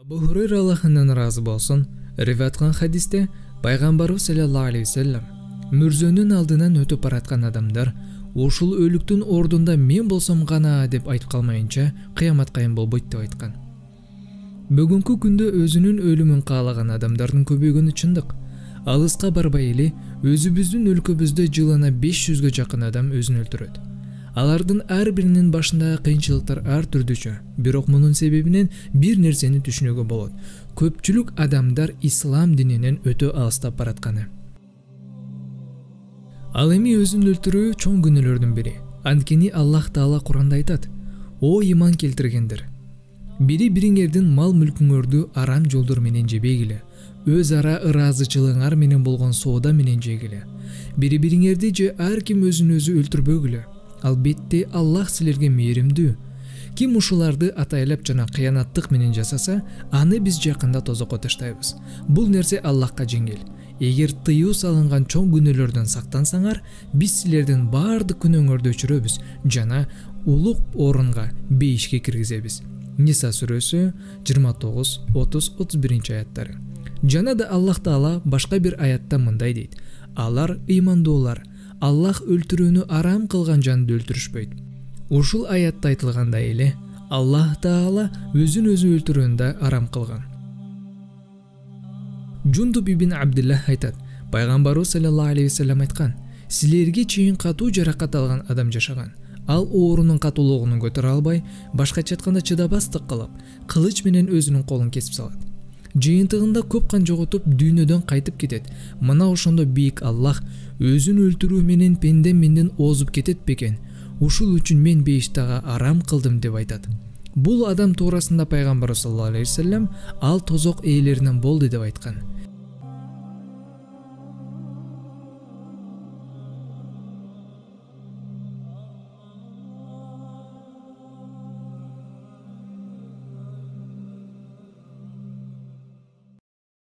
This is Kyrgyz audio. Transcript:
Абу Хурайра Аллахынан разы болсын, риваят кылган хадисте пайгамбарыбыз саллаллаху алейхи вассалам мүрзөнүн алдынан өтүп бараткан адамдар ушул өлүктүн ордунда мен болсом гана деп айтып калмайынча кыямат кайым болбойт деп айткан. Бүгүнкү күндө өзүнүн өлүмүн каалаган адамдардын көбөйгөнү чындык. Алыска барбай эле өзүбүздүн өлкөбүздө жылына 500гө жакын адам өзүн өлтүрөт. Алардын ар биринин башындагы кыйынчылыктар ар түрдүүчө. Бирок мунун себебинен бир нерсени түшүнүүгө болот. Көпчүлүк адамдар ислам дининен өтө алыстап баратканы. Ал эми өзүн өлтүрүү чоң күнөөлөрдүн бири. Анткени Аллах Таала Куранда айтат: "О иман келтиргендер, бири-бириңердин мал-мүлкүңөрдү арам жолдор менен жебегиле. Өз ара ыраазычылыгыңар менен болгон соода менен жегиле. Бири-бириңерди же ар ким өзүн өзү өлтүрбөгүлө. Албетте Аллах силерге мээримдүү. Ким ушуларды атайлап жана кыянаттык менен жасаса, аны биз жакында тозокко таштайбыз. Бул нерсе Аллахка жеңил. Эгер тыюу салынган чоң күнөөлөрдөн сактансаңар, биз силердин баардык күнөөңөрдү өчүрөбүз жана улук орунга бейишке киргизебиз." Ниса сүрөсү 29, 30, 31 аяттары. Жана да Аллах Таала башка бир аятта мындай дейт: "Алар ыймандуулар, Аллах өлтүрүүнү арам кылган жанды өлтүрүшпөйт." Ушул аятта айтылгандай эле, Аллах Таала өзүн өзү өлтүрүүнү да арам кылган. Жундуб ибн Абдуллах айтат: Пайгамбарыбыз саллаллаху алейхи вассалам айткан: "Силерге чейин катуу жаракат алган адам жашаган. Ал оорунун катуулугун көтөрө албай, башкача айтканда чыдабастык кылып, кылыч менен өзүнүн колун кесип салат. Жыйынтыгында көп кан жоготуп, дүйнөдөн кайтып кетет. Мына ошондо бийик Аллах өзүн өлтүрүү менен пендем менден озуп кетет бекен. Ушул үчүн мен бейиштага арам кылдым" деп айтат. Бул адам туурасында Пайгамбар саллаллаху алейхи вассалам ал тозок ээлеринен болду деп айткан.